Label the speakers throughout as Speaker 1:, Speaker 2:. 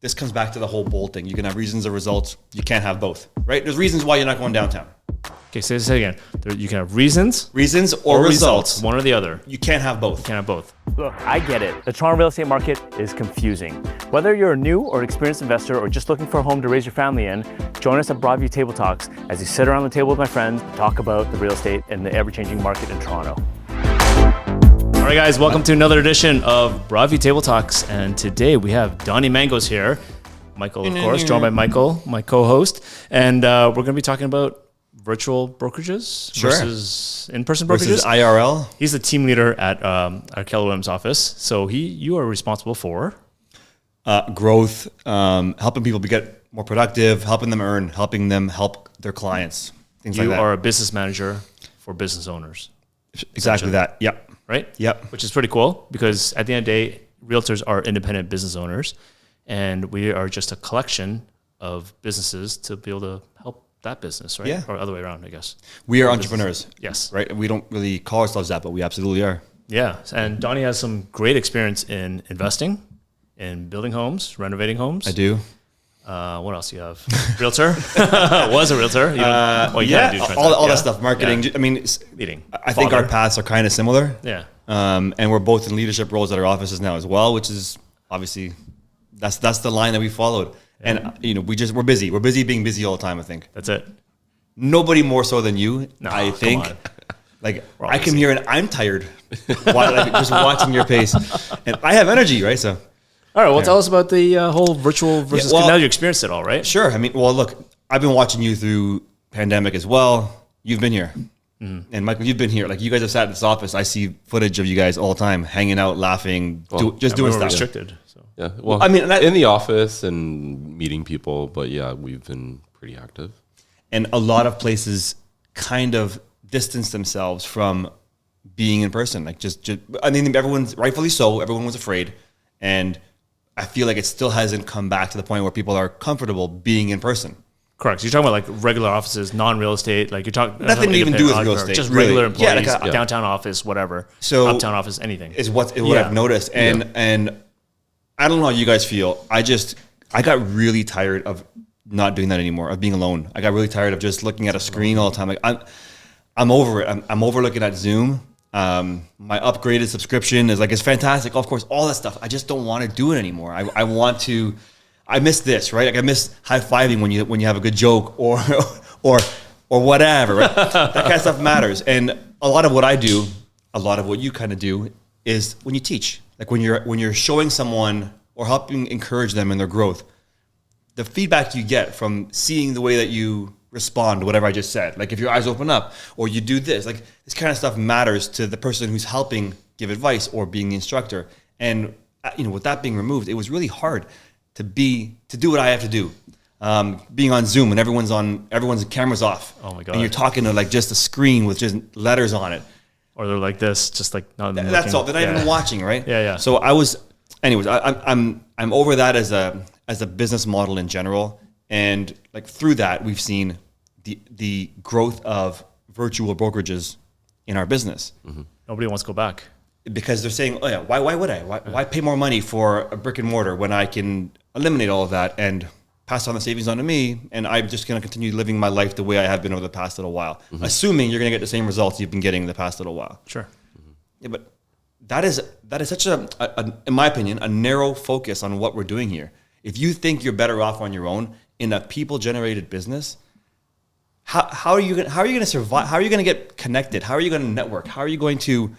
Speaker 1: this comes back to the whole bold thing. You can have reasons or results. You can't have both, right? There's reasons why you're not going downtown.
Speaker 2: Okay, say this again. You can have reasons
Speaker 1: or results.
Speaker 2: One or the other.
Speaker 1: You can't have both.
Speaker 2: You can't have both.
Speaker 3: Look, I get it. The Toronto real estate market is confusing. Whether you're a new or experienced investor or just looking for a home to raise your family in, join us at Broadview Table Talks as you sit around the table with my friends and talk about the real estate and the ever-changing market in Toronto.
Speaker 2: All right, guys, welcome to another edition of Broadview Table Talks. And today we have Donny Mangos here. Michael, of course, joined by Michael, my co-host. And we're going to be talking about virtual brokerages versus in-person brokerages.
Speaker 1: Versus IRL.
Speaker 2: He's the team leader at our Keller Williams office. So you are responsible for
Speaker 1: growth, helping people get more productive, helping them earn, helping them help their clients. Things like that.
Speaker 2: You are a business manager for business owners.
Speaker 1: Exactly that. Yep.
Speaker 2: Right?
Speaker 1: Yep.
Speaker 2: Which is pretty cool because at the end of the day, realtors are independent business owners, and we are just a collection of businesses to be able to help that business, right?
Speaker 1: Yeah.
Speaker 2: Or other way around, I guess.
Speaker 1: We are entrepreneurs.
Speaker 2: Yes.
Speaker 1: Right? We don't really call ourselves that, but we absolutely are.
Speaker 2: Yeah. And Donny has some great experience in investing, in building homes, renovating homes.
Speaker 1: I do.
Speaker 2: What else do you have? Realtor? Was a realtor.
Speaker 1: All that stuff. Marketing. Yeah. I mean,
Speaker 2: leading.
Speaker 1: I think our paths are kind of similar.
Speaker 2: Yeah.
Speaker 1: And we're both in leadership roles at our offices now as well, which is obviously that's the line that we followed. Yeah. And we're busy. We're busy being busy all the time. I think
Speaker 2: that's it.
Speaker 1: Nobody more so than you. No, I think. Come on. Like I come here and I'm tired, just watching your pace, and I have energy, right? So.
Speaker 2: All right, well, tell us about the whole virtual versus now you experienced it all, right?
Speaker 1: Sure. I mean, well, look, I've been watching you through pandemic as well. You've been here. Mm-hmm. And Michael, you've been here. Like you guys have sat in this office. I see footage of you guys all the time, hanging out, laughing, doing stuff.
Speaker 2: Restricted. So.
Speaker 4: Yeah. Well, I mean, in the office and meeting people, but yeah, we've been pretty active.
Speaker 1: And a lot of places kind of distance themselves from being in person. Like just I mean, everyone's rightfully so. Everyone was afraid. And I feel like it still hasn't come back to the point where people are comfortable being in person.
Speaker 2: Correct. So you're talking about like regular offices, non-real estate. Like you're talking
Speaker 1: nothing to even do with real estate.
Speaker 2: Just regular employees,
Speaker 1: like
Speaker 2: downtown office, whatever.
Speaker 1: So
Speaker 2: uptown office, anything
Speaker 1: is what I've noticed. And I don't know how you guys feel. I got really tired of not doing that anymore. Of being alone. I got really tired of just looking at a screen all the time. Like I'm over it. I'm over looking at Zoom. My upgraded subscription is fantastic. Of course, all that stuff. I just don't want to do it anymore. I miss this, right? Like I miss high-fiving when you have a good joke or whatever, right? That kind of stuff matters. And a lot of what I do, a lot of what you kind of do is when you teach, like when you're showing someone or helping encourage them in their growth, the feedback you get from seeing the way that you respond to whatever I just said. Like if your eyes open up or you do this, like this kind of stuff matters to the person who's helping give advice or being the instructor. And with that being removed, it was really hard to do what I have to do. Being on Zoom and everyone's camera's off.
Speaker 2: Oh my God.
Speaker 1: And you're talking to like just a screen with just letters on it.
Speaker 2: Or they're like this, just like not even
Speaker 1: that's
Speaker 2: looking.
Speaker 1: all. They're not even watching, right?
Speaker 2: Yeah.
Speaker 1: So I'm over that as a business model in general. And like through that, we've seen the growth of virtual brokerages in our business.
Speaker 2: Mm-hmm. Nobody wants to go back
Speaker 1: because they're saying, "Oh yeah, why would I? Why pay more money for a brick and mortar when I can eliminate all of that and pass on the savings on to me? And I'm just going to continue living my life the way I have been over the past little while, assuming you're going to get the same results you've been getting in the past little while."
Speaker 2: Sure.
Speaker 1: Mm-hmm. Yeah, but that is such a, in my opinion, a narrow focus on what we're doing here. If you think you're better off on your own in a people-generated business, how are you going to survive? How are you going to get connected? How are you going to network? How are you going to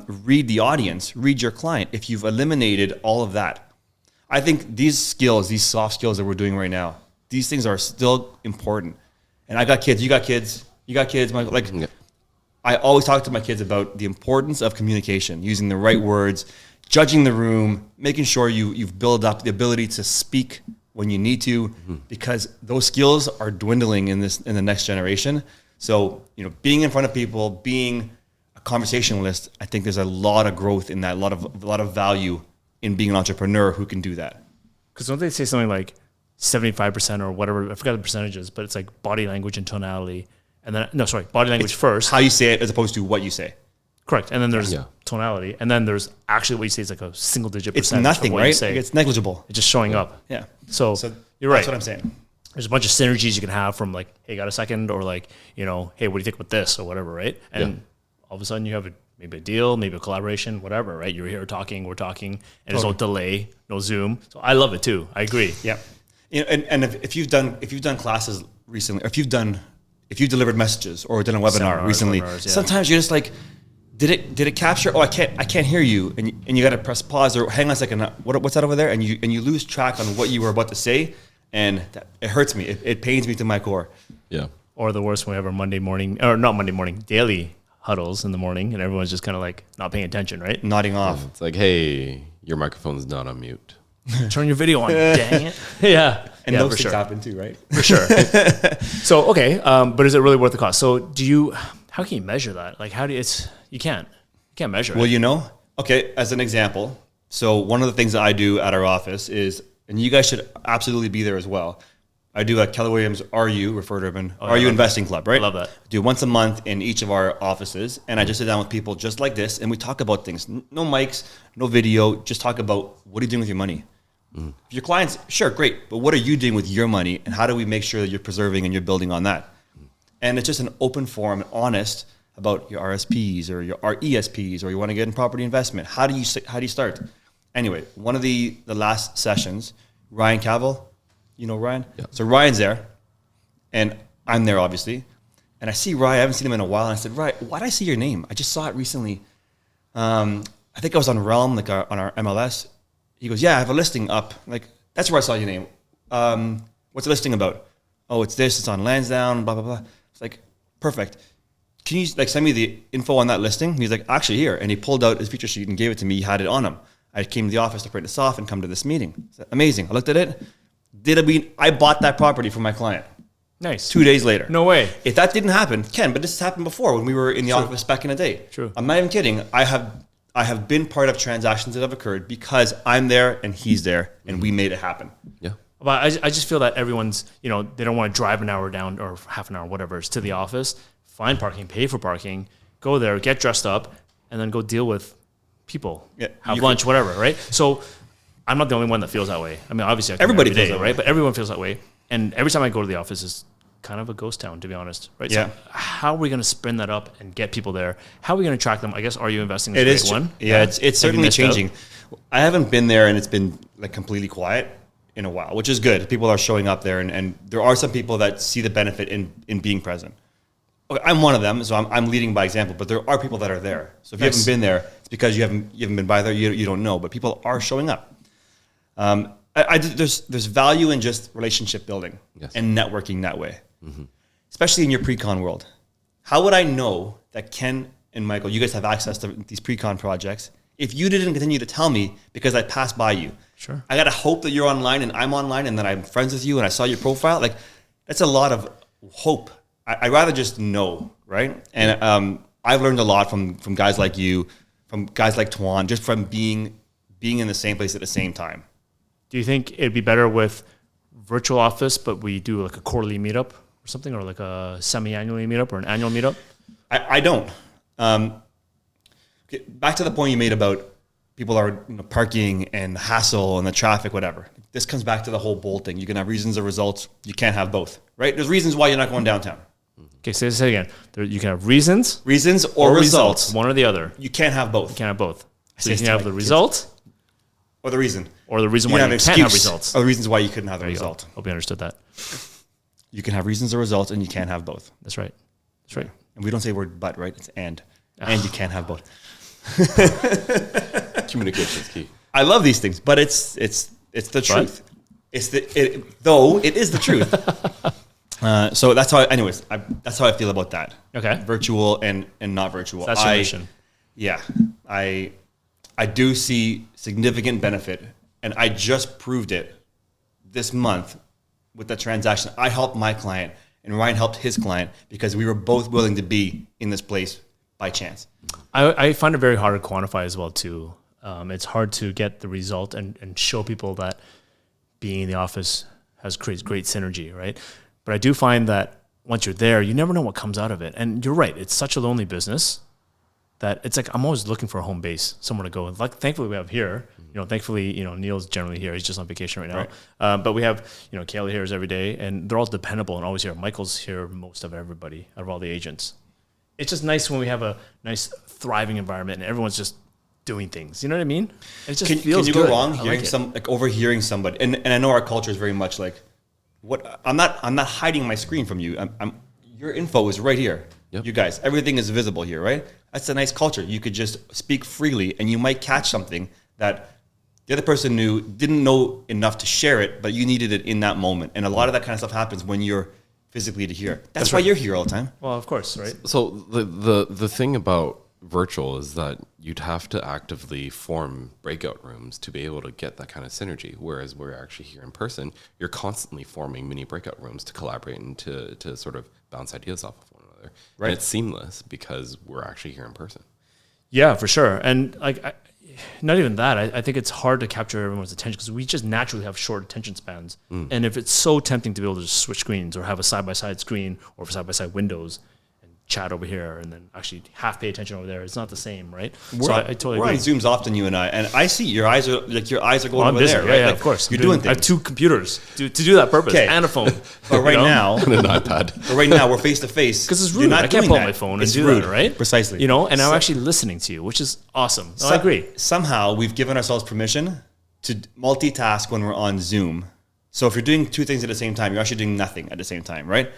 Speaker 1: read the audience, read your client if you've eliminated all of that? I think these skills, these soft skills that we're doing right now, these things are still important. And I got kids, you got kids, Michael. Like, yeah. I always talk to my kids about the importance of communication, using the right words, judging the room, making sure you've built up the ability to speak when you need to, because those skills are dwindling in the next generation. So, being in front of people, being a conversationalist, I think there's a lot of growth in that, a lot of value in being an entrepreneur who can do that.
Speaker 2: Because don't they say something like 75% or whatever, I forgot the percentages, but it's like body language and tonality. And then, body language first.
Speaker 1: How you say it as opposed to what you say.
Speaker 2: Correct. And then there's tonality, and then there's actually what you say is like a single digit
Speaker 1: It's
Speaker 2: percentage.
Speaker 1: nothing,
Speaker 2: of what you
Speaker 1: right?
Speaker 2: say.
Speaker 1: Like, it's negligible.
Speaker 2: It's just showing up.
Speaker 1: Yeah.
Speaker 2: So,
Speaker 1: So
Speaker 2: you're right.
Speaker 1: That's what I'm saying.
Speaker 2: There's a bunch of synergies you can have from like, hey, got a second, or like, you know, hey, what do you think with this, or whatever, right? And all of a sudden you have maybe a deal, maybe a collaboration, whatever, right? You're here talking, we're talking, and there's no delay, no Zoom. So I love it too. I agree.
Speaker 1: Yeah. You know, and if you've done classes recently, or if you've delivered messages or done a webinar
Speaker 2: Seminars,
Speaker 1: recently,
Speaker 2: webinars, yeah.
Speaker 1: sometimes you're just like, did it capture? Oh, I can't hear you, and you got to press pause or hang on a second. What's that over there? And you lose track on what you were about to say, and it hurts me. It pains me to my core.
Speaker 4: Yeah.
Speaker 2: Or the worst, when we have our Monday morning, or not Monday morning, daily huddles in the morning, and everyone's just kind of like not paying attention, right?
Speaker 1: Nodding off.
Speaker 4: It's like, hey, your microphone's not on mute.
Speaker 2: Turn your video on, dang it. Yeah.
Speaker 1: And
Speaker 2: yeah,
Speaker 1: those
Speaker 2: for
Speaker 1: things
Speaker 2: sure.
Speaker 1: happen too, right?
Speaker 2: For sure. So, okay. But is it really worth the cost? So how can you measure that? Like, you can't measure
Speaker 1: Well,
Speaker 2: it.
Speaker 1: you know, okay, as an example, so one of the things that I do at our office is, and you guys should absolutely be there as well. I do a Keller Williams RU, Referred Urban, RU Investing Club, right?
Speaker 2: I love that.
Speaker 1: Do once a month in each of our offices, and I just sit down with people just like this, and we talk about things. No mics, no video, just talk about what are you doing with your money. If your clients, sure, great, but what are you doing with your money, and how do we make sure that you're preserving and you're building on that? And it's just an open forum, honest about your RSPs or your ESPs, or you want to get in property investment. How do you start? Anyway, one of the last sessions, Ryan Cavill, you know Ryan?
Speaker 4: Yeah.
Speaker 1: So Ryan's there, and I'm there obviously, and I see Ryan. I haven't seen him in a while, and I said, Ryan, why did I see your name? I just saw it recently. I think I was on Realm, like on our MLS. He goes, yeah, I have a listing up. I'm like, that's where I saw your name. What's the listing about? Oh, it's this. It's on Lansdowne. Blah blah blah. It's like, perfect. Can you like send me the info on that listing? And he's like, actually here. And he pulled out his feature sheet and gave it to me. He had it on him. I came to the office to print this off and come to this meeting. Said, amazing. I looked at it. I bought that property for my client.
Speaker 2: Nice.
Speaker 1: 2 days later.
Speaker 2: No way.
Speaker 1: If that didn't happen, Ken, but this has happened before when we were in the office back in the day.
Speaker 2: True.
Speaker 1: I'm not even kidding. I have been part of transactions that have occurred because I'm there and he's there and we made it happen.
Speaker 4: Yeah.
Speaker 2: But I just feel that everyone's, they don't want to drive an hour down or half an hour, whatever, it's to the office, find parking, pay for parking, go there, get dressed up, and then go deal with people, have lunch, whatever, right? So I'm not the only one that feels that way. I mean, obviously,
Speaker 1: Everybody
Speaker 2: every
Speaker 1: feels
Speaker 2: day,
Speaker 1: that way.
Speaker 2: right? But everyone feels that way. And every time I go to the office, it's kind of a ghost town, to be honest, right?
Speaker 1: Yeah.
Speaker 2: So how are we going to spin that up and get people there? How are we going to attract them? I guess, are you investing in
Speaker 1: It
Speaker 2: a
Speaker 1: is
Speaker 2: great one?
Speaker 1: Yeah, it's
Speaker 2: Have you
Speaker 1: certainly
Speaker 2: missed out?
Speaker 1: changing. I haven't been there and it's been like completely quiet in a while, which is good. People are showing up there and there are some people that see the benefit in being present. Okay, I'm one of them, so I'm leading by example, but there are people that are there. So if you haven't been there, it's because you haven't been by there, you don't know, but people are showing up. There's value in just relationship building and networking that way, especially in your pre-con world. How would I know that Ken and Michael, you guys have access to these pre-con projects if you didn't continue to tell me because I passed by you?
Speaker 2: Sure.
Speaker 1: I got to hope that you're online and I'm online and that I'm friends with you and I saw your profile. Like, that's a lot of hope. I'd rather just know, right? And I've learned a lot from guys like you, from guys like Tuan, just from being in the same place at the same time.
Speaker 2: Do you think it'd be better with virtual office, but we do like a quarterly meetup or something, or like a semi-annually meetup or an annual meetup?
Speaker 1: I don't. Back to the point you made about people are parking and hassle and the traffic, whatever. This comes back to the whole bold thing. You can have reasons or results. You can't have both, right? There's reasons why you're not going downtown.
Speaker 2: Okay, say this again. You can have reasons
Speaker 1: Or results.
Speaker 2: one or the other.
Speaker 1: You can't have both.
Speaker 2: You can't have both. So
Speaker 1: say
Speaker 2: you
Speaker 1: this
Speaker 2: can
Speaker 1: to
Speaker 2: have
Speaker 1: my
Speaker 2: the
Speaker 1: kids.
Speaker 2: result
Speaker 1: Or the reason.
Speaker 2: or the reason
Speaker 1: You
Speaker 2: why
Speaker 1: can
Speaker 2: you
Speaker 1: have
Speaker 2: can't
Speaker 1: an
Speaker 2: have
Speaker 1: excuse.
Speaker 2: results.
Speaker 1: Or the reasons why you couldn't have the
Speaker 2: There you go.
Speaker 1: result.
Speaker 2: Hope you understood that.
Speaker 1: You can have reasons or results and you can't have both.
Speaker 2: That's right. That's right.
Speaker 1: And we don't say word but, right? It's and. And you can't have both.
Speaker 4: Communication is key.
Speaker 1: I love these things, but it's the truth. Though it is the truth. So that's how. That's how I feel about that.
Speaker 2: Okay.
Speaker 1: Virtual and not virtual.
Speaker 2: That's your mission.
Speaker 1: Yeah, I do see significant benefit, and I just proved it this month with the transaction. I helped my client, and Ryan helped his client because we were both willing to be in this place by chance.
Speaker 2: I find it very hard to quantify as well too. It's hard to get the result and show people that being in the office creates great synergy, right? But I do find that once you're there, you never know what comes out of it. And you're right, it's such a lonely business that it's like I'm always looking for a home base, somewhere to go. And like, thankfully we have here. Thankfully, Neil's generally here. He's just on vacation right now. But we have, Kayla here is every day, and they're all dependable and always here. Michael's here most of everybody, out of all the agents. It's just nice when we have a nice, thriving environment and everyone's just doing things. You know what I mean? It just feels
Speaker 1: good. Can you
Speaker 2: good.
Speaker 1: go wrong hearing overhearing somebody? And I know our culture is very much like, I'm not hiding my screen from you. Your info is right here.
Speaker 4: Yep.
Speaker 1: You guys, everything is visible here, right? That's a nice culture. You could just speak freely, and you might catch something that the other person didn't know enough to share it, but you needed it in that moment. And a lot of that kind of stuff happens when you're physically to hear. That's why you're here all the time.
Speaker 2: Well, of course, right?
Speaker 4: So the thing about virtual is that you'd have to actively form breakout rooms to be able to get that kind of synergy. Whereas we're actually here in person, you're constantly forming mini breakout rooms to collaborate and to sort of bounce ideas off of one another. Right. And it's seamless because we're actually here in person.
Speaker 2: Yeah, for sure. And not even that. I think it's hard to capture everyone's attention because we just naturally have short attention spans. And if it's so tempting to be able to just switch screens or have a side-by-side screen or side-by-side windows and chat over here and then actually half pay attention over there, it's not the same, right? I totally agree.
Speaker 1: We're on Zooms often, you and I see your eyes are going over
Speaker 2: busy.
Speaker 1: there, right?
Speaker 2: Yeah,
Speaker 1: like,
Speaker 2: of course.
Speaker 1: You're doing things.
Speaker 2: I have 2 computers to do that purpose and a phone.
Speaker 1: But right now,
Speaker 4: And an iPad.
Speaker 1: But right now, we're face to face.
Speaker 2: Because it's rude. I can't pull out my phone and do that, right?
Speaker 1: Precisely.
Speaker 2: And I'm actually listening to you, which is awesome. I agree.
Speaker 1: Somehow, we've given ourselves permission to multitask when we're on Zoom. So if you're doing 2 things at the same time, you're actually doing nothing at the same time, right?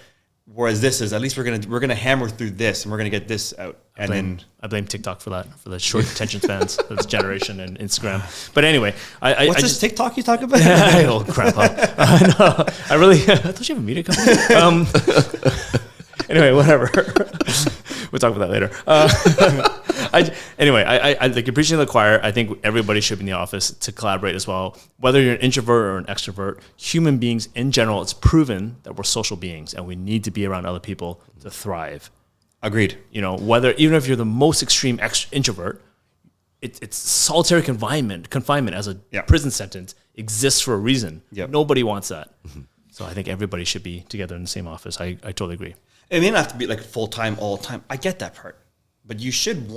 Speaker 1: Whereas this is, at least we're gonna hammer through this and we're gonna get this out.
Speaker 2: I blame TikTok for that, for the short attention spans of this generation and Instagram. But anyway,
Speaker 1: what's this TikTok you talk about?
Speaker 2: Oh crap! No, I thought you have a media company. Anyway, whatever. We'll talk about that later. I like preaching to the choir. I think everybody should be in the office to collaborate as well. Whether you're an introvert or an extrovert, human beings in general, it's proven that we're social beings and we need to be around other people to thrive.
Speaker 1: Agreed.
Speaker 2: Even if you're the most extreme introvert, it's solitary confinement as a prison sentence exists for a reason. Yep. Nobody wants that. So I think everybody should be together in the same office. I totally agree.
Speaker 1: It may not have to be like full time all the time. I get that part. But you should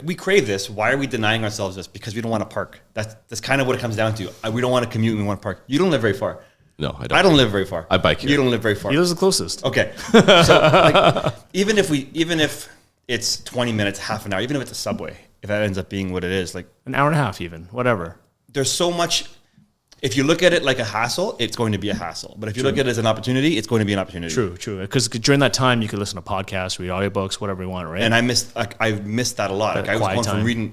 Speaker 1: we crave this. Why are we denying ourselves this? Because we don't want to park. That's kind of what it comes down to. We don't want to commute. We want to park. You don't live very far.
Speaker 4: No, I don't.
Speaker 1: I don't live very far.
Speaker 4: I bike here.
Speaker 1: You don't live very far.
Speaker 2: He lives the closest.
Speaker 1: Okay. So even if it's 20 minutes, half an hour, even if it's a subway, if that ends up being what it is, like
Speaker 2: an hour and a half, even whatever.
Speaker 1: There's so much. If you look at it like a hassle, it's going to be a hassle. But if you look at it as an opportunity, it's going to be an opportunity.
Speaker 2: True. Because during that time, you could listen to podcasts, read audiobooks, whatever you want, right?
Speaker 1: And I missed that a lot. I was going from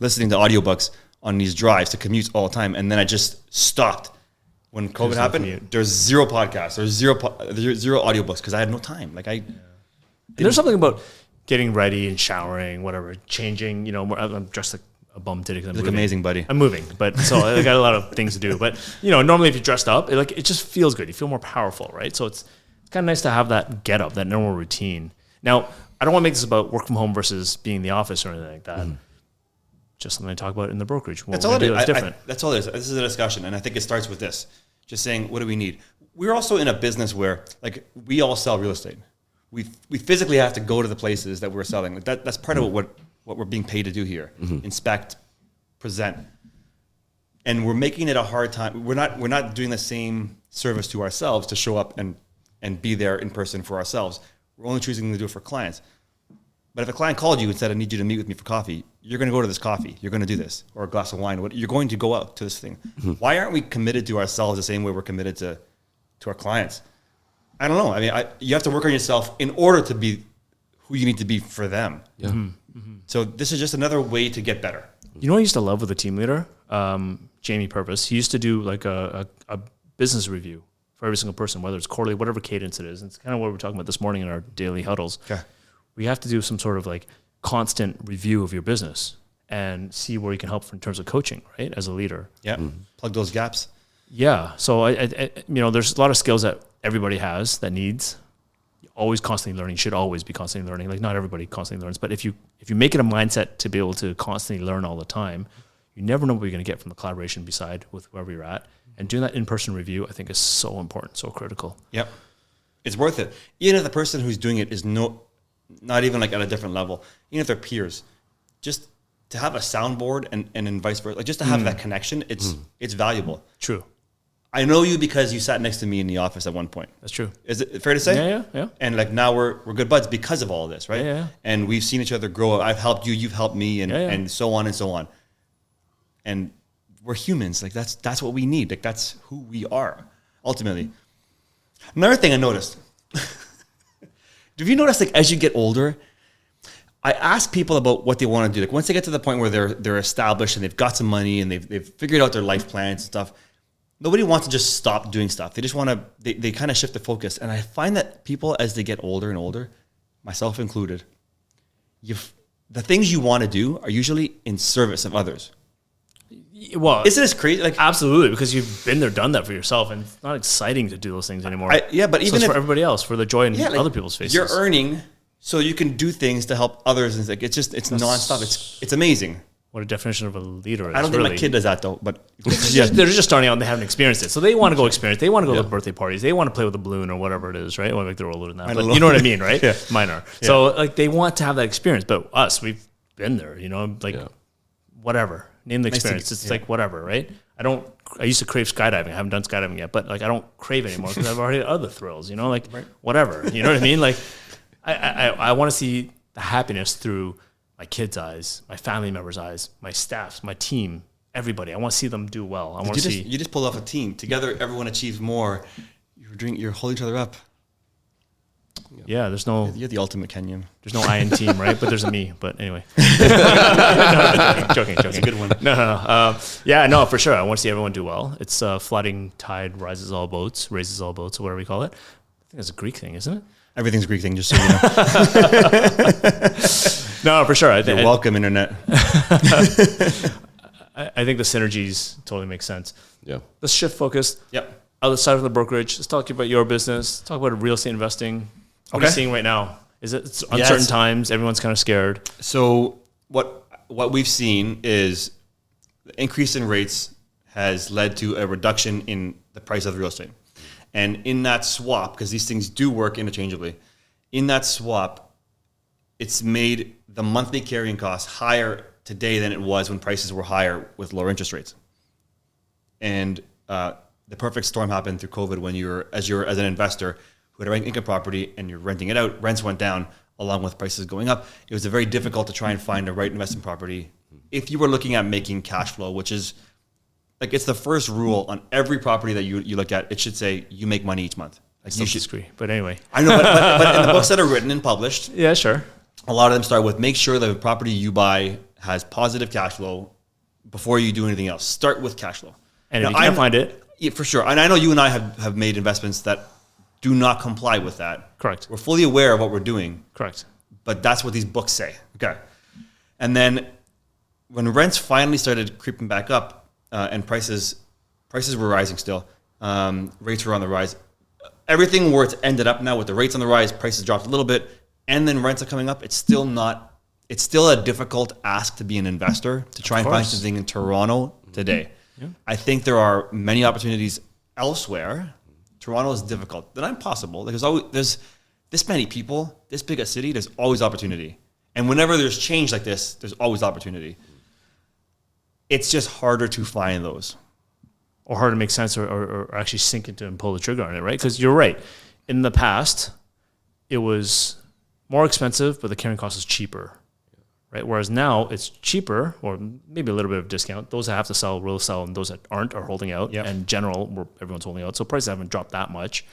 Speaker 1: listening to audiobooks on these drives to commute all the time, and then I just stopped when COVID happened. There's 0 podcasts. There's zero audiobooks because I had no time.
Speaker 2: There's something about getting ready and showering, whatever, changing. I'm dressed like a bum today because I'm
Speaker 1: moving. Amazing, buddy.
Speaker 2: I'm moving, but so I got a lot of things to do. But normally if you're dressed up, it just feels good. You feel more powerful, right? So it's kind of nice to have that get up, that normal routine. Now, I don't want to make this about work from home versus being in the office or anything like that. Just something I talk about in the brokerage.
Speaker 1: That's all it is. That's all it is. This is a discussion, and I think it starts with this: just saying, what do we need? We're also in a business where, we all sell real estate. We physically have to go to the places that we're selling. That's part of what we're being paid to do here. Inspect, present. And we're making it a hard time. We're not doing the same service to ourselves to show up and be there in person for ourselves. We're only choosing to do it for clients. But if a client called you and said, I need you to meet with me for coffee, you're going to go to this coffee. You're going to do this. Or a glass of wine. You're going to go out to this thing. Why aren't we committed to ourselves the same way we're committed to our clients? I don't know. I mean, you have to work on yourself in order to be who you need to be for them. Yeah. So this is just another way to get better.
Speaker 2: You know what I used to love with a team leader? Jamie Purvis. He used to do like a business review for every single person, whether it's quarterly, whatever cadence it is. And it's kind of what we're talking about this morning in our daily huddles.
Speaker 1: Okay.
Speaker 2: We have to do some sort of constant review of your business and see where you can help in terms of coaching, right? As a leader.
Speaker 1: Yeah. Plug those gaps.
Speaker 2: Yeah. So there's a lot of skills that everybody has that needs. Always constantly learning, should always be constantly learning. Not everybody constantly learns, but if you make it a mindset to be able to constantly learn all the time, you never know what you're going to get from the collaboration beside with wherever you're at. And doing that in-person review, I think, is so important, so critical.
Speaker 1: Yep. It's worth it. Even if the person who's doing it is not even like at a different level, even if they're peers, just to have a soundboard and then vice versa, like just to have that connection, it's valuable.
Speaker 2: True.
Speaker 1: I know you because you sat next to me in the office at one point.
Speaker 2: That's true.
Speaker 1: Is it fair to say?
Speaker 2: Yeah.
Speaker 1: And like now we're good buds because of all of this, right?
Speaker 2: Yeah.
Speaker 1: And we've seen each other grow. I've helped you, you've helped me, and so on and so on. And we're humans. Like that's what we need. Like that's who we are ultimately. Another thing I noticed. Have you noticed, like, as you get older, I ask people about what they want to do. Like once they get to the point where they're established and they've got some money and they've figured out their life plans and stuff, nobody wants to just stop doing stuff. They just want to, they kind of shift the focus. And I find that people, as they get older and older, myself included, the things you want to do are usually in service of others.
Speaker 2: Well,
Speaker 1: Isn't this crazy? Like,
Speaker 2: absolutely, because you've been there, done that for yourself, and it's not exciting to do those things anymore.
Speaker 1: but
Speaker 2: so
Speaker 1: even
Speaker 2: it's
Speaker 1: if,
Speaker 2: for everybody else, for the joy in
Speaker 1: like,
Speaker 2: other people's faces.
Speaker 1: you're earning so you can do things to help others. And it's nonstop. It's amazing.
Speaker 2: What a definition of a leader is.
Speaker 1: I don't think
Speaker 2: really.
Speaker 1: my kid does that though, but
Speaker 2: They're just starting out and they haven't experienced it. So they want to go experience. They want to go to birthday parties. They want to play with a balloon or whatever it is, right? Well, like they're older than that. But you know what I mean, right?
Speaker 1: Yeah.
Speaker 2: Mine are. So like they want to have that experience. But us, we've been there, like whatever. Name the experience. It's like whatever, right? I used to crave skydiving. I haven't done skydiving yet, but like I don't crave anymore because I've already had other thrills, whatever. You know what I mean? Like I want to see the happiness through my kids' eyes, my family members' eyes, my staff's, my team, everybody. I want to see them do well. I want to see.
Speaker 1: You just pulled off a team. Together, everyone achieves more. You're holding each other up.
Speaker 2: Yeah, there's no.
Speaker 1: You're the ultimate Kenyan.
Speaker 2: There's no I in team, right? But there's a me. But anyway. Joking. That's
Speaker 1: a good one.
Speaker 2: No, for sure. I want to see everyone do well. It's flooding tide raises all boats, or whatever we call it. I think it's a Greek thing, isn't it?
Speaker 1: Everything's a Greek thing, just so you know.
Speaker 2: No, for sure.
Speaker 1: You're welcome, internet.
Speaker 2: I think the synergies totally make sense.
Speaker 4: Yeah.
Speaker 2: Let's shift focus.
Speaker 1: Yep.
Speaker 2: Outside of the brokerage, let's talk about your business. Talk about real estate investing. What are you seeing right now? It's uncertain times. Everyone's kind of scared.
Speaker 1: So what we've seen is the increase in rates has led to a reduction in the price of real estate. And in that swap, because these things do work interchangeably, in that swap, it's made the monthly carrying cost higher today than it was when prices were higher with lower interest rates. And the perfect storm happened through COVID when as an investor who had a rent income property and you're renting it out, rents went down along with prices going up. It was very difficult to try and find the right investment property if you were looking at making cash flow, which is like it's the first rule on every property that you look at. It should say you make money each month. Like
Speaker 2: You disagree, but anyway.
Speaker 1: I know, but in the books that are written and published,
Speaker 2: Yeah, sure.
Speaker 1: a lot of them start with make sure that the property you buy has positive cash flow before you do anything else. Start with cash flow.
Speaker 2: And if you can't find it,
Speaker 1: Yeah, for sure. And I know you and I have made investments that do not comply with that.
Speaker 2: Correct.
Speaker 1: We're fully aware of what we're doing,
Speaker 2: Correct.
Speaker 1: but that's what these books say. Okay. And then when rents finally started creeping back up and prices were rising still, rates were on the rise. Everything where it's ended up now with the rates on the rise, prices dropped a little bit, and then rents are coming up. It's still a difficult ask to be an investor to try and find something in Toronto today. Yeah. I think there are many opportunities elsewhere. Toronto is difficult. They're not impossible. There's this many people, this big a city, there's always opportunity. And whenever there's change like this, there's always opportunity. It's just harder to find those.
Speaker 2: Or hard to make sense or actually sink into and pull the trigger on it, right? Because you're right. In the past, it was more expensive, but the carrying cost is cheaper. Right? Whereas now it's cheaper, or maybe a little bit of discount. Those that have to sell will sell, and those that aren't are holding out. Yep. And in general, everyone's holding out. So prices haven't dropped that much.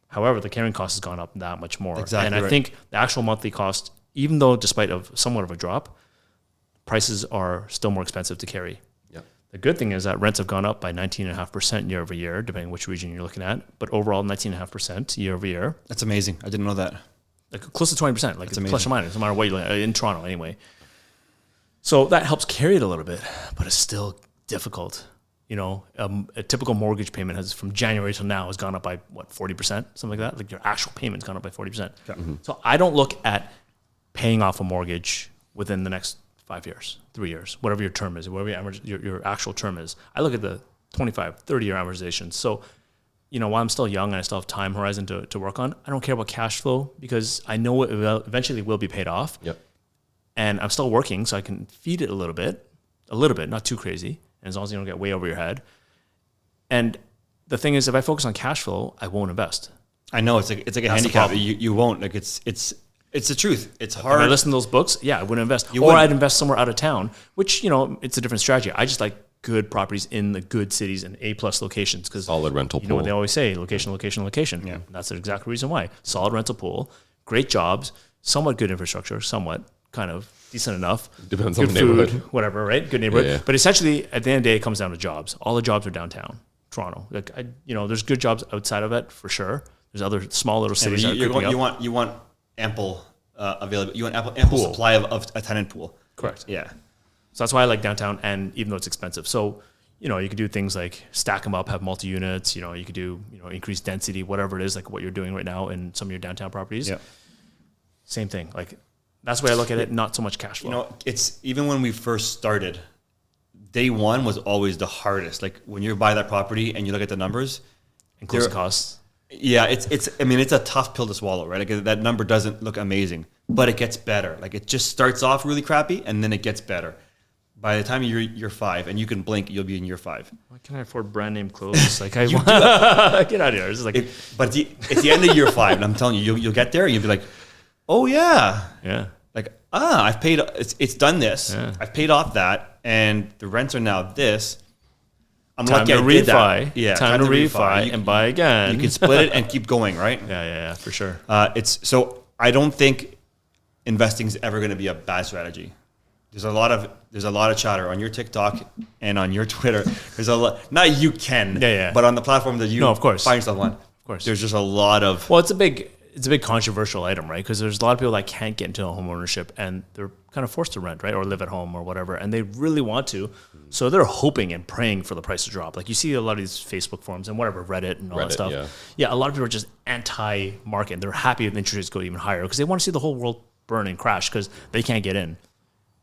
Speaker 2: However, the carrying cost has gone up that much more.
Speaker 1: Exactly.
Speaker 2: And I think the actual monthly cost, even though despite of somewhat of a drop, prices are still more expensive to carry.
Speaker 4: Yep.
Speaker 2: The good thing is that rents have gone up by 19.5% year over year, depending which region you're looking at. But overall, 19.5% year over year.
Speaker 1: That's amazing. I didn't know that.
Speaker 2: Like close to 20%, like plus or minus, no matter what you in Toronto anyway. So that helps carry it a little bit, but it's still difficult. A typical mortgage payment has from January till now has gone up by 40%, something like that. Like your actual payment's gone up by 40%. Yeah. Mm-hmm. So I don't look at paying off a mortgage within the next 5 years, 3 years, whatever your term is, whatever your actual term is. I look at the 25, 30-year amortization. So while I'm still young and I still have time horizon to work on, I don't care about cash flow because I know it eventually will be paid off.
Speaker 4: Yep.
Speaker 2: And I'm still working, so I can feed it a little bit, not too crazy. And as long as you don't get way over your head. And the thing is, if I focus on cash flow, I won't invest.
Speaker 1: I know it's like a handicap. You won't. Like it's the truth. It's hard.
Speaker 2: If I listen to those books, I wouldn't invest. I'd invest somewhere out of town, which, it's a different strategy. I just like good properties in the good cities and A+ locations because
Speaker 4: solid rental pool.
Speaker 2: You know what they always say, location, location, location. Yeah. That's the exact reason why. Solid rental pool, great jobs, somewhat good infrastructure, somewhat kind of decent enough.
Speaker 4: Depends
Speaker 2: good
Speaker 4: on the
Speaker 2: food,
Speaker 4: neighborhood.
Speaker 2: Whatever, right? Good neighborhood.
Speaker 4: Yeah.
Speaker 2: But essentially, at the end of the day, it comes down to jobs. All the jobs are downtown Toronto. Like there's good jobs outside of it for sure. There's other small little cities.
Speaker 1: You want ample available. You want ample supply of a tenant pool.
Speaker 2: Correct.
Speaker 1: Yeah.
Speaker 2: So that's why I like downtown, and even though it's expensive. So, you could do things like stack them up, have multi-units, you could do, increase density, whatever it is, like what you're doing right now in some of your downtown properties.
Speaker 1: Yeah.
Speaker 2: Same thing. Like that's the way I look at it, not so much cash flow.
Speaker 1: It's even when we first started, day one was always the hardest. Like when you buy that property and you look at the numbers.
Speaker 2: And closing costs.
Speaker 1: Yeah, it's a tough pill to swallow, right? Like that number doesn't look amazing, but it gets better. Like it just starts off really crappy and then it gets better. By the time you're year 5 and you can blink, you'll be in year 5.
Speaker 2: Why can't I afford brand name clothes? Like I want get out of here. It's like
Speaker 1: but it's the end of year 5, and I'm telling you, you'll get there and you'll be like, oh yeah.
Speaker 2: Yeah.
Speaker 1: Like, I've paid, it's done this. Yeah. I've paid off that and the rents are now this. I'm
Speaker 2: time
Speaker 1: lucky
Speaker 2: to
Speaker 1: I did that.
Speaker 2: refi.
Speaker 1: Yeah,
Speaker 2: time to refi and buy again.
Speaker 1: You can split it and keep going, right?
Speaker 2: Yeah, for sure.
Speaker 1: So I don't think investing is ever going to be a bad strategy. There's a lot of chatter on your TikTok and on your Twitter. There's a lot, not you Ken, but on the platform that you
Speaker 2: of course.
Speaker 1: find yourself on.
Speaker 2: Of course.
Speaker 1: There's just a lot of...
Speaker 2: Well, it's a big controversial item, right? Because there's a lot of people that can't get into home ownership and they're kind of forced to rent, right? Or live at home or whatever. And they really want to. So they're hoping and praying for the price to drop. Like you see a lot of these Facebook forums and whatever, Reddit and all that stuff. Yeah, a lot of people are just anti-market. They're happy if the interest rates go even higher because they want to see the whole world burn and crash because they can't get in.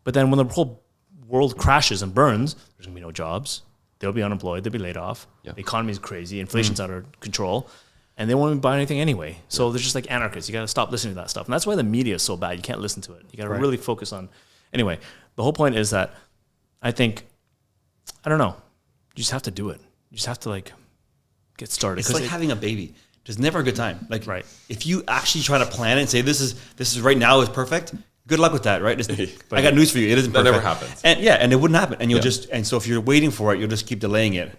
Speaker 2: But then when the whole world crashes and burns, there's going to be no jobs. They'll be unemployed. They'll be laid off. The economy is crazy. Inflation's out of control. And they won't buy anything anyway. So they're just like anarchists. You got to stop listening to that stuff. And that's why the media is so bad. You can't listen to it. You got to really focus on... Anyway, the whole point is that I think... I don't know. You just have to do it. You just have to get started.
Speaker 1: It's like having a baby. There's never a good time. Like if you actually try to plan it and say, this is right now is perfect... Good luck with that, right? I got news for you. It isn't perfect.
Speaker 4: That never happens.
Speaker 1: And it wouldn't happen. And and so if you're waiting for it, you'll just keep delaying it.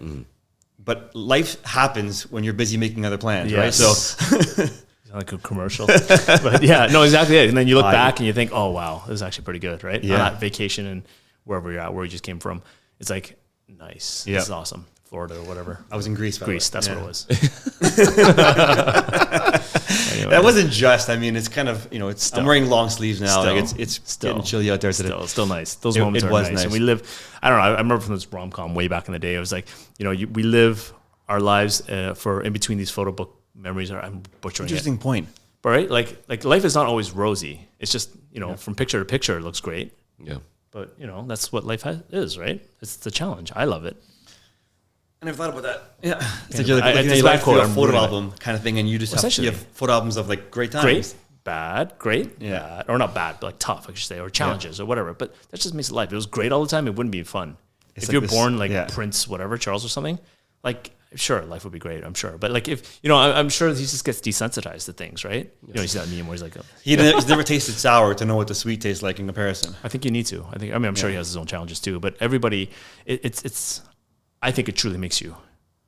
Speaker 1: But life happens when you're busy making other plans, right? So
Speaker 2: like a commercial. But yeah, no, exactly it. And then you look back and you think, oh wow, this is actually pretty good, right?
Speaker 1: Yeah.
Speaker 2: On that vacation and wherever you're at, where you just came from. It's like nice. Yeah. This is awesome. Florida or whatever.
Speaker 1: I was in Greece.
Speaker 2: That's what it was.
Speaker 1: Anyway. That wasn't just. I mean, it's kind of I'm wearing long sleeves now. It's getting chilly out there today.
Speaker 2: Still nice. Those moments are nice. And we live. I don't know. I remember from this rom-com way back in the day. It was like we live our lives for in between these photo book memories. I'm butchering
Speaker 1: Interesting point.
Speaker 2: But right, like life is not always rosy. It's just from picture to picture, it looks great.
Speaker 4: Yeah.
Speaker 2: But that's what life is, right? It's the challenge. I love it.
Speaker 1: I never thought about that. Yeah, it's like you're looking at a photo album kind of thing, and you just have photo albums of great times.
Speaker 2: Great, bad, great, bad, or not bad, but tough, I should say, or challenges or whatever. But that just makes it life. If it was great all the time, it wouldn't be fun. If you're born Prince, whatever, Charles or something, sure, life would be great, I'm sure. But if I'm sure he just gets desensitized to things, right? You see that meme where he's like,
Speaker 1: he's never tasted sour to know what the sweet tastes like in comparison.
Speaker 2: I think you need to. I'm sure he has his own challenges too. But everybody, I think it truly makes you,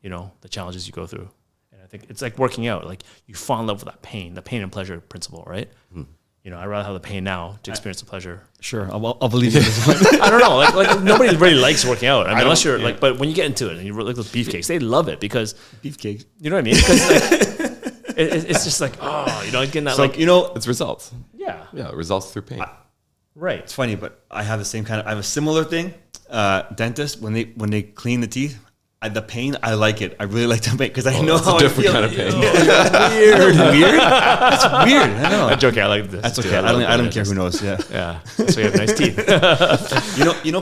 Speaker 2: the challenges you go through. And I think it's like working out. Like you fall in love with that pain, the pain and pleasure principle, right? I'd rather have the pain now to experience the pleasure.
Speaker 1: Sure, I'll believe you.
Speaker 2: I don't know. Like nobody really likes working out. Unless you're but when you get into it and you like those beefcakes, they love it because
Speaker 1: beefcakes.
Speaker 2: You know what I mean? Because it's just like getting that
Speaker 4: it's results.
Speaker 2: Yeah,
Speaker 4: results through pain.
Speaker 2: Right.
Speaker 1: It's funny, but I have the same I have a similar thing. Dentist when they clean the teeth. The pain, I like it. I really like the pain because I know how
Speaker 4: it's a different kind of pain.
Speaker 1: Weird. It's weird. I know.
Speaker 2: I'm joking. I like this.
Speaker 1: That's okay. I don't care who knows. Yeah.
Speaker 2: Yeah. So you have nice teeth.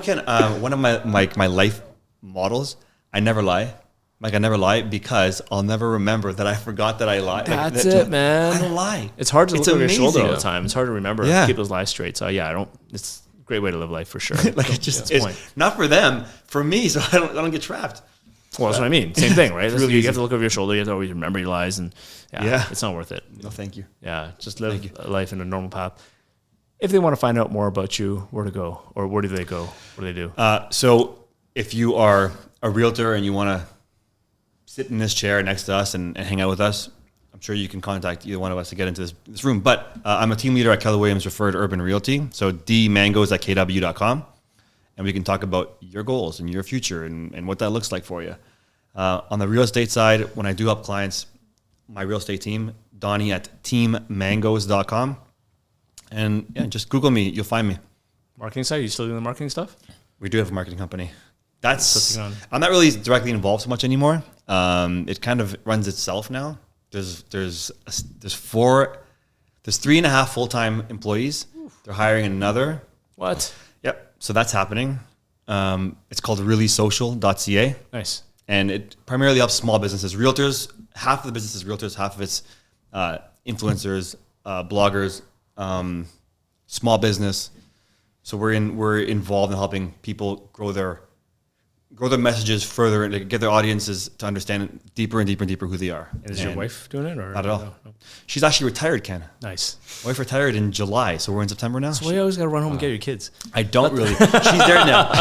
Speaker 1: Ken. One of my life models. I never lie. Like I never lie because I'll never remember that I forgot that I lied.
Speaker 2: That's it, man.
Speaker 1: I don't lie.
Speaker 2: It's hard to look over your shoulder all the
Speaker 1: amazing.
Speaker 2: time. It's hard to remember.
Speaker 1: Yeah.
Speaker 2: Keep those lies straight. So yeah, it's a great way to live life for sure.
Speaker 1: Like it just
Speaker 2: That's the
Speaker 1: is not for them, for me. So I don't get trapped.
Speaker 2: Well, that's what I mean. Same thing, right?
Speaker 1: really
Speaker 2: you
Speaker 1: easy.
Speaker 2: have to look over your shoulder. You have to always remember your lies, and
Speaker 1: Yeah.
Speaker 2: it's not worth it.
Speaker 1: No, thank you.
Speaker 2: Yeah, just live a life in a normal path. If they want to find out more about you, where to go, or where do they go? What do they do?
Speaker 1: So if you are a realtor and you want to sit in this chair next to us and hang out with us, I'm sure you can contact either one of us to get into this room. But I'm a team leader at Keller Williams Referred Urban Realty. So dmangos@kw.com. And we can talk about your goals and your future and what that looks like for you. On the real estate side, when I do help clients, my real estate team, Donny at teammangos.com. And yeah, just Google me. You'll find me.
Speaker 2: Marketing side, you still doing the marketing stuff?
Speaker 1: We do have a marketing company. That's
Speaker 2: What's going on?
Speaker 1: I'm not really directly involved so much anymore. It kind of runs itself now. There's 3.5 full-time employees. They're hiring another.
Speaker 2: What?
Speaker 1: Yep. So that's happening. It's called reallysocial.ca.
Speaker 2: Nice.
Speaker 1: And it primarily helps small businesses. Realtors, half of the business is realtors, half of it's influencers, bloggers, small business. So we're involved in helping people grow their messages further and to get their audiences to understand deeper and deeper and deeper who they are.
Speaker 2: And is your wife doing it, or
Speaker 1: Not at all.
Speaker 2: No.
Speaker 1: She's actually retired, Ken.
Speaker 2: Nice.
Speaker 1: My wife retired in July, so we're in September now.
Speaker 2: So you always got to run home and get your kids.
Speaker 1: I don't really. She's there now.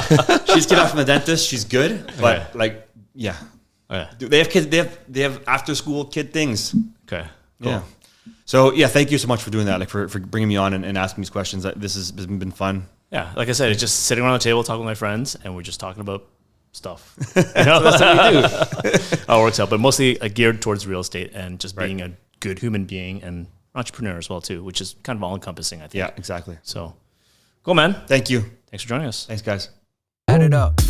Speaker 1: She's get out from the dentist. She's good, but yeah.
Speaker 2: Oh, yeah.
Speaker 1: They have kids. They have after school kid things.
Speaker 2: Okay. Cool.
Speaker 1: Yeah. So yeah, thank you so much for doing that. Like for bringing me on and asking these questions. This has been fun.
Speaker 2: Yeah. Like I said, it's just sitting around the table talking with my friends, and we're just talking about stuff. You know, that's what we do. How it works out, but mostly geared towards real estate and just being a good human being and entrepreneur as well too, which is kind of all encompassing, I think.
Speaker 1: Yeah, exactly.
Speaker 2: So, cool, man.
Speaker 1: Thank you.
Speaker 2: Thanks for joining us.
Speaker 1: Thanks, guys.
Speaker 5: Add it up.